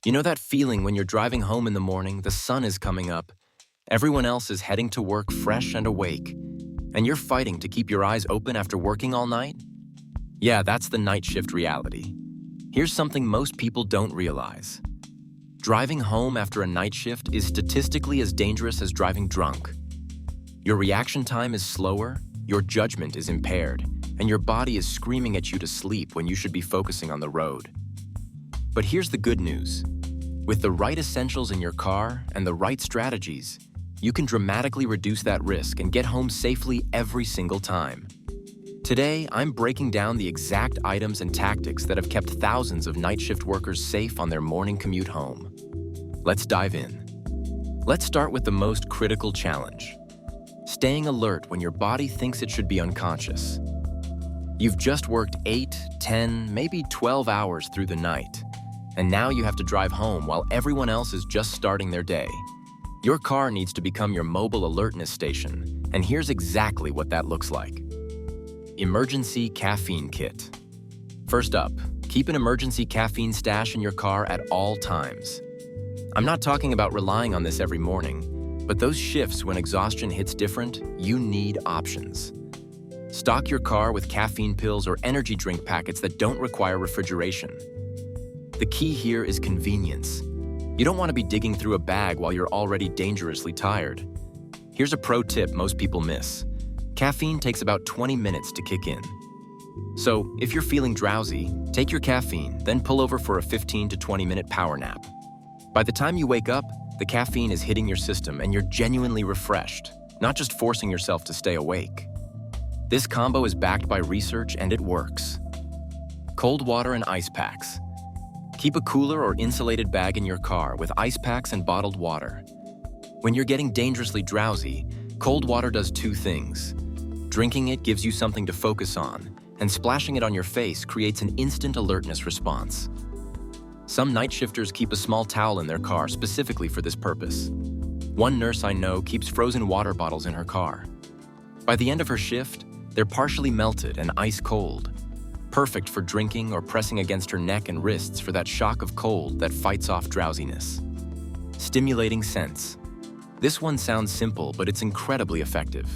You know that feeling when you're driving home in the morning, the sun is coming up, everyone else is heading to work fresh and awake, and you're fighting to keep your eyes open after working all night? Yeah, that's the night shift reality. Here's something most people don't realize. Driving home after a night shift is statistically as dangerous as driving drunk. Your reaction time is slower, your judgment is impaired, and your body is screaming at you to sleep when you should be focusing on the road. But here's the good news. With the right essentials in your car and the right strategies, you can dramatically reduce that risk and get home safely every single time. Today, I'm breaking down the exact items and tactics that have kept thousands of night shift workers safe on their morning commute home. Let's dive in. Let's start with the most critical challenge: staying alert when your body thinks it should be unconscious. You've just worked 8, 10, maybe 12 hours through the night, and now you have to drive home while everyone else is just starting their day. Your car needs to become your mobile alertness station, and here's exactly what that looks like. Emergency caffeine kit. First up, keep an emergency caffeine stash in your car at all times. I'm not talking about relying on this every morning, but those shifts when exhaustion hits different, you need options. Stock your car with caffeine pills or energy drink packets that don't require refrigeration. The key here is convenience. You don't want to be digging through a bag while you're already dangerously tired. Here's a pro tip most people miss. Caffeine takes about 20 minutes to kick in. So, if you're feeling drowsy, take your caffeine, then pull over for a 15 to 20-minute power nap. By the time you wake up, the caffeine is hitting your system and you're genuinely refreshed, not just forcing yourself to stay awake. This combo is backed by research and it works. Cold water and ice packs. Keep a cooler or insulated bag in your car with ice packs and bottled water. When you're getting dangerously drowsy, cold water does two things. Drinking it gives you something to focus on, and splashing it on your face creates an instant alertness response. Some night shifters keep a small towel in their car specifically for this purpose. One nurse I know keeps frozen water bottles in her car. By the end of her shift, they're partially melted and ice cold, perfect for drinking or pressing against her neck and wrists for that shock of cold that fights off drowsiness. Stimulating scents. This one sounds simple, but it's incredibly effective.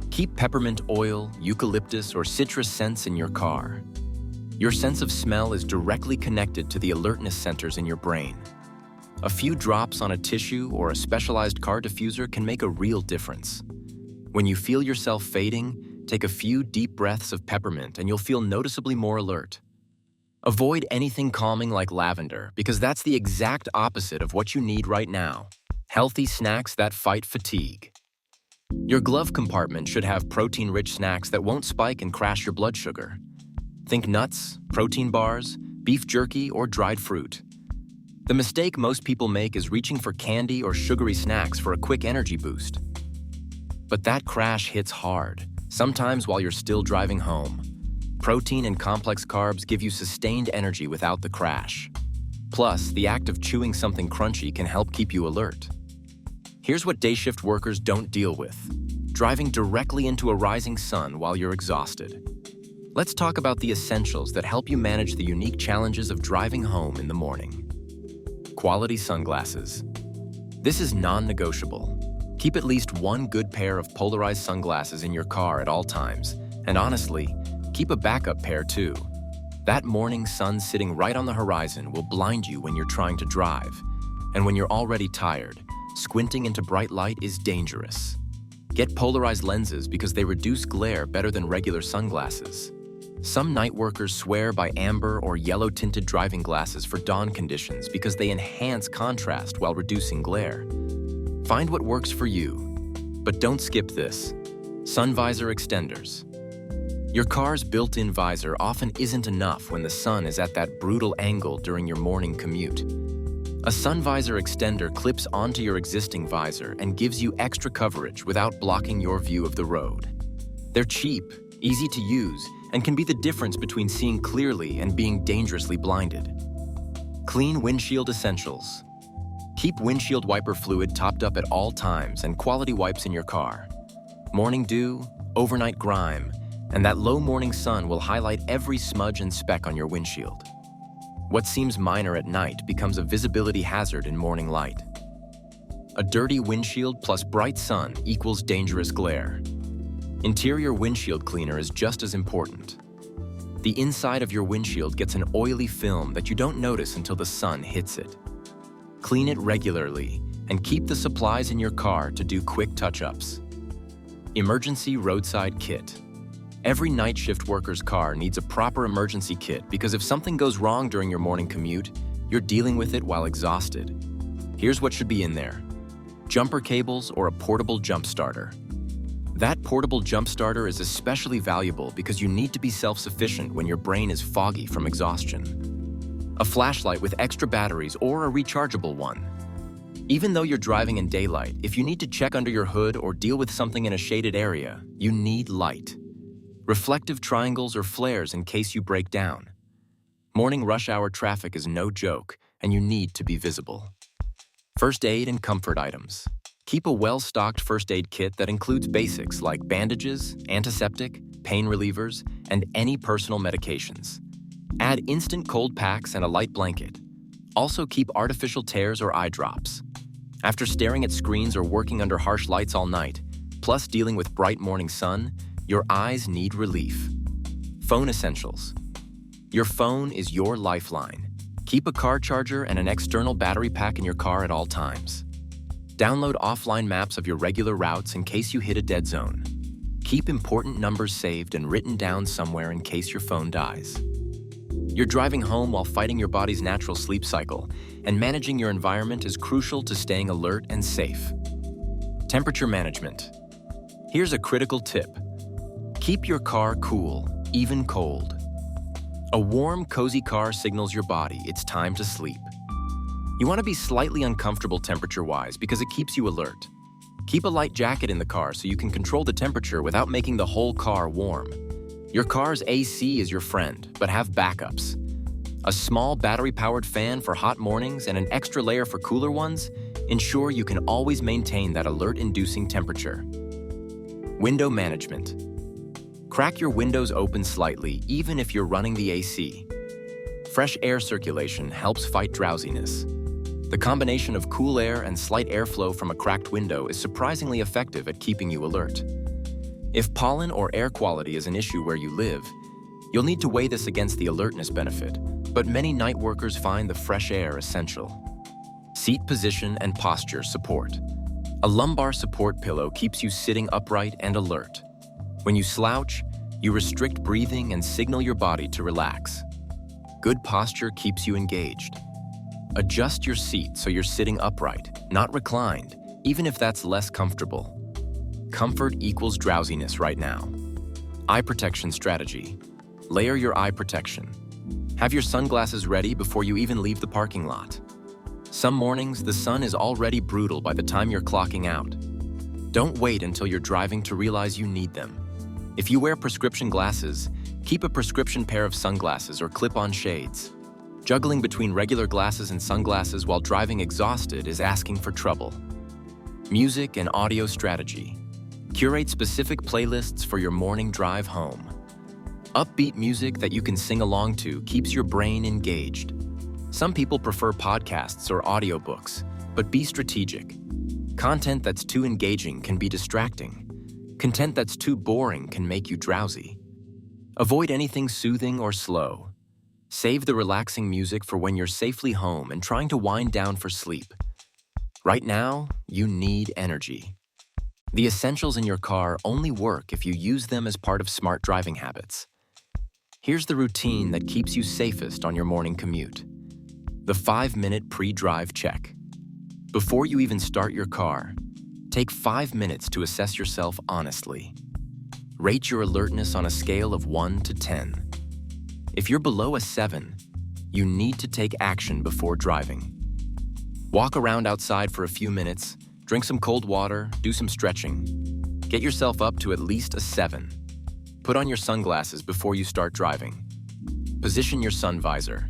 Keep peppermint oil, eucalyptus, or citrus scents in your car. Your sense of smell is directly connected to the alertness centers in your brain. A few drops on a tissue or a specialized car diffuser can make a real difference. When you feel yourself fading, take a few deep breaths of peppermint and you'll feel noticeably more alert. Avoid anything calming like lavender because that's the exact opposite of what you need right now. Healthy snacks that fight fatigue. Your glove compartment should have protein-rich snacks that won't spike and crash your blood sugar. Think nuts, protein bars, beef jerky, or dried fruit. The mistake most people make is reaching for candy or sugary snacks for a quick energy boost. But that crash hits hard, sometimes while you're still driving home. Protein and complex carbs give you sustained energy without the crash. Plus, the act of chewing something crunchy can help keep you alert. Here's what day shift workers don't deal with: driving directly into a rising sun while you're exhausted. Let's talk about the essentials that help you manage the unique challenges of driving home in the morning. Quality sunglasses. This is non-negotiable. Keep at least one good pair of polarized sunglasses in your car at all times, and honestly, keep a backup pair too. That morning sun sitting right on the horizon will blind you when you're trying to drive, and when you're already tired, squinting into bright light is dangerous. Get polarized lenses because they reduce glare better than regular sunglasses. Some night workers swear by amber or yellow-tinted driving glasses for dawn conditions because they enhance contrast while reducing glare. Find what works for you, but don't skip this: sun visor extenders. Your car's built-in visor often isn't enough when the sun is at that brutal angle during your morning commute. A sun visor extender clips onto your existing visor and gives you extra coverage without blocking your view of the road. They're cheap, easy to use, and can be the difference between seeing clearly and being dangerously blinded. Clean windshield essentials. Keep windshield wiper fluid topped up at all times and quality wipes in your car. Morning dew, overnight grime, and that low morning sun will highlight every smudge and speck on your windshield. What seems minor at night becomes a visibility hazard in morning light. A dirty windshield plus bright sun equals dangerous glare. Interior windshield cleaner is just as important. The inside of your windshield gets an oily film that you don't notice until the sun hits it. Clean it regularly and keep the supplies in your car to do quick touch-ups. Emergency roadside kit. Every night shift worker's car needs a proper emergency kit because if something goes wrong during your morning commute, you're dealing with it while exhausted. Here's what should be in there: jumper cables or a portable jump starter. That portable jump starter is especially valuable because you need to be self-sufficient when your brain is foggy from exhaustion. A flashlight with extra batteries or a rechargeable one. Even though you're driving in daylight, if you need to check under your hood or deal with something in a shaded area, you need light. Reflective triangles or flares in case you break down. Morning rush hour traffic is no joke, and you need to be visible. First aid and comfort items. Keep a well-stocked first aid kit that includes basics like bandages, antiseptic, pain relievers, and any personal medications. Add instant cold packs and a light blanket. Also keep artificial tears or eye drops. After staring at screens or working under harsh lights all night, plus dealing with bright morning sun, your eyes need relief. Phone essentials. Your phone is your lifeline. Keep a car charger and an external battery pack in your car at all times. Download offline maps of your regular routes in case you hit a dead zone. Keep important numbers saved and written down somewhere in case your phone dies. You're driving home while fighting your body's natural sleep cycle, and managing your environment is crucial to staying alert and safe. Temperature management. Here's a critical tip. Keep your car cool, even cold. A warm, cozy car signals your body it's time to sleep. You want to be slightly uncomfortable temperature-wise because it keeps you alert. Keep a light jacket in the car so you can control the temperature without making the whole car warm. Your car's AC is your friend, but have backups. A small battery-powered fan for hot mornings and an extra layer for cooler ones ensure you can always maintain that alert-inducing temperature. Window management. Crack your windows open slightly, even if you're running the AC. Fresh air circulation helps fight drowsiness. The combination of cool air and slight airflow from a cracked window is surprisingly effective at keeping you alert. If pollen or air quality is an issue where you live, you'll need to weigh this against the alertness benefit, but many night workers find the fresh air essential. Seat position and posture support. A lumbar support pillow keeps you sitting upright and alert. When you slouch, you restrict breathing and signal your body to relax. Good posture keeps you engaged. Adjust your seat so you're sitting upright, not reclined, even if that's less comfortable. Comfort equals drowsiness right now. Eye protection strategy. Layer your eye protection. Have your sunglasses ready before you even leave the parking lot. Some mornings, the sun is already brutal by the time you're clocking out. Don't wait until you're driving to realize you need them. If you wear prescription glasses, keep a prescription pair of sunglasses or clip-on shades. Juggling between regular glasses and sunglasses while driving exhausted is asking for trouble. Music and audio strategy. Curate specific playlists for your morning drive home. Upbeat music that you can sing along to keeps your brain engaged. Some people prefer podcasts or audiobooks, but be strategic. Content that's too engaging can be distracting. Content that's too boring can make you drowsy. Avoid anything soothing or slow. Save the relaxing music for when you're safely home and trying to wind down for sleep. Right now, you need energy. The essentials in your car only work if you use them as part of smart driving habits. Here's the routine that keeps you safest on your morning commute. The 5-minute pre-drive check. Before you even start your car, take 5 minutes to assess yourself honestly. Rate your alertness on a scale of 1 to 10. If you're below a 7, you need to take action before driving. Walk around outside for a few minutes, drink some cold water, do some stretching. Get yourself up to at least a 7. Put on your sunglasses before you start driving. Position your sun visor.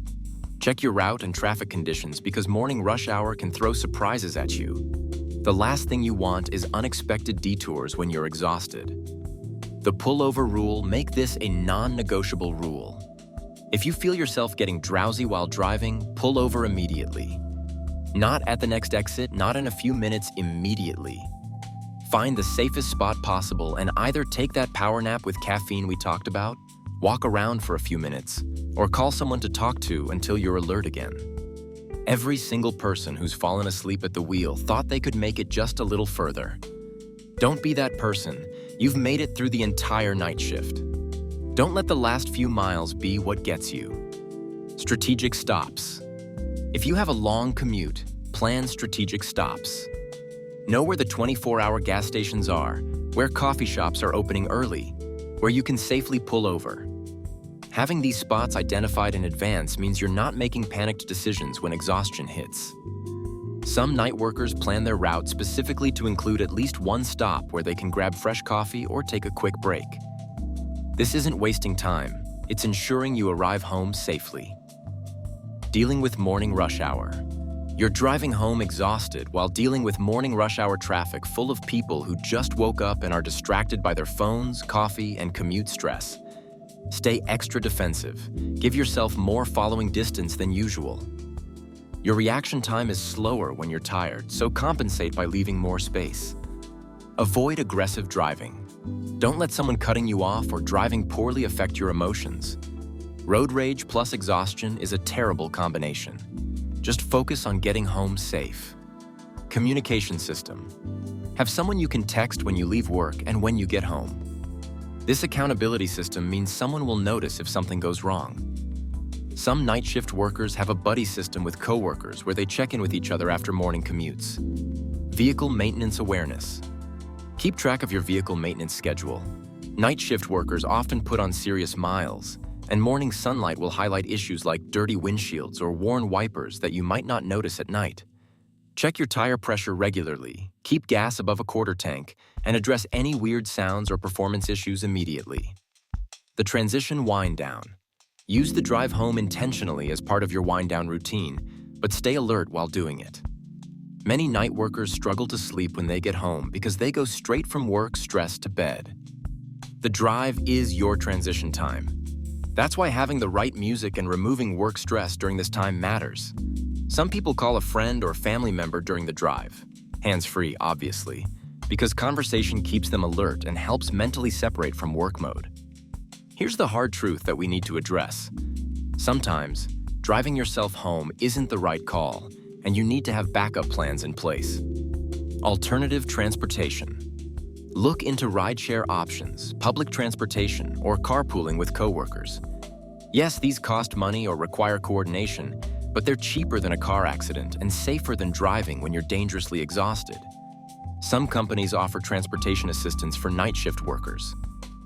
Check your route and traffic conditions because morning rush hour can throw surprises at you. The last thing you want is unexpected detours when you're exhausted. The pullover rule, make this a non-negotiable rule. If you feel yourself getting drowsy while driving, pull over immediately. Not at the next exit, not in a few minutes, immediately. Find the safest spot possible and either take that power nap with caffeine we talked about, walk around for a few minutes, or call someone to talk to until you're alert again. Every single person who's fallen asleep at the wheel thought they could make it just a little further. Don't be that person. You've made it through the entire night shift. Don't let the last few miles be what gets you. Strategic stops. If you have a long commute, plan strategic stops. Know where the 24-hour gas stations are, where coffee shops are opening early, where you can safely pull over. Having these spots identified in advance means you're not making panicked decisions when exhaustion hits. Some night workers plan their route specifically to include at least one stop where they can grab fresh coffee or take a quick break. This isn't wasting time, it's ensuring you arrive home safely. Dealing with morning rush hour. You're driving home exhausted while dealing with morning rush hour traffic full of people who just woke up and are distracted by their phones, coffee, and commute stress. Stay extra defensive. Give yourself more following distance than usual. Your reaction time is slower when you're tired, so compensate by leaving more space. Avoid aggressive driving. Don't let someone cutting you off or driving poorly affect your emotions. Road rage plus exhaustion is a terrible combination. Just focus on getting home safe. Communication system. Have someone you can text when you leave work and when you get home. This accountability system means someone will notice if something goes wrong. Some night shift workers have a buddy system with coworkers where they check in with each other after morning commutes. Vehicle maintenance awareness. Keep track of your vehicle maintenance schedule. Night shift workers often put on serious miles, and morning sunlight will highlight issues like dirty windshields or worn wipers that you might not notice at night. Check your tire pressure regularly, keep gas above a quarter tank, and address any weird sounds or performance issues immediately. The transition wind down. Use the drive home intentionally as part of your wind down routine, but stay alert while doing it. Many night workers struggle to sleep when they get home because they go straight from work stressed to bed. The drive is your transition time. That's why having the right music and removing work stress during this time matters. Some people call a friend or family member during the drive, hands-free obviously, because conversation keeps them alert and helps mentally separate from work mode. Here's the hard truth that we need to address. Sometimes, driving yourself home isn't the right call, and you need to have backup plans in place. Alternative transportation. Look into rideshare options, public transportation, or carpooling with coworkers. Yes, these cost money or require coordination, but they're cheaper than a car accident and safer than driving when you're dangerously exhausted. Some companies offer transportation assistance for night shift workers.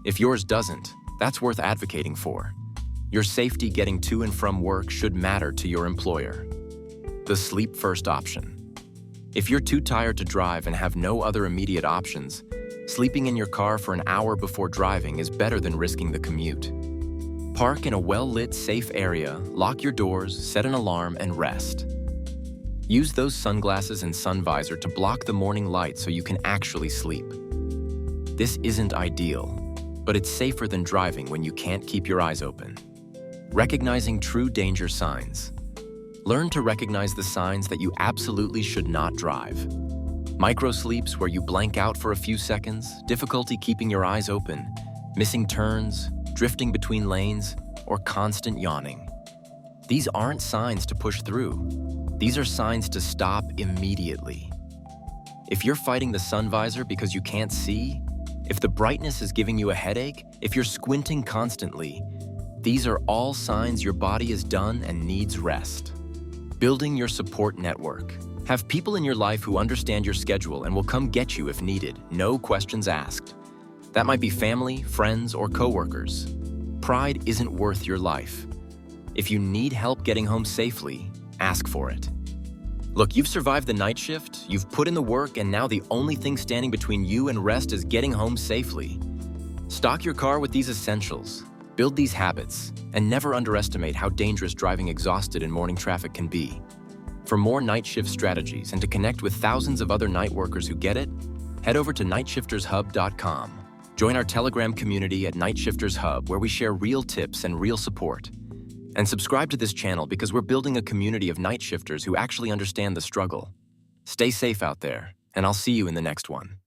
If yours doesn't, that's worth advocating for. Your safety getting to and from work should matter to your employer. The sleep first option. If you're too tired to drive and have no other immediate options, sleeping in your car for an hour before driving is better than risking the commute. Park in a well-lit, safe area, lock your doors, set an alarm, and rest. Use those sunglasses and sun visor to block the morning light so you can actually sleep. This isn't ideal, but it's safer than driving when you can't keep your eyes open. Recognizing true danger signs. Learn to recognize the signs that you absolutely should not drive. Microsleeps where you blank out for a few seconds, difficulty keeping your eyes open, missing turns, drifting between lanes, or constant yawning. These aren't signs to push through. These are signs to stop immediately. If you're fighting the sun visor because you can't see, if the brightness is giving you a headache, if you're squinting constantly, these are all signs your body is done and needs rest. Building your support network. Have people in your life who understand your schedule and will come get you if needed, no questions asked. That might be family, friends, or coworkers. Pride isn't worth your life. If you need help getting home safely, ask for it. Look, you've survived the night shift, you've put in the work, and now the only thing standing between you and rest is getting home safely. Stock your car with these essentials, build these habits, and never underestimate how dangerous driving exhausted in morning traffic can be. For more night shift strategies and to connect with thousands of other night workers who get it, head over to nightshiftershub.com. Join our Telegram community at Night Shifters Hub, where we share real tips and real support. And subscribe to this channel because we're building a community of night shifters who actually understand the struggle. Stay safe out there, and I'll see you in the next one.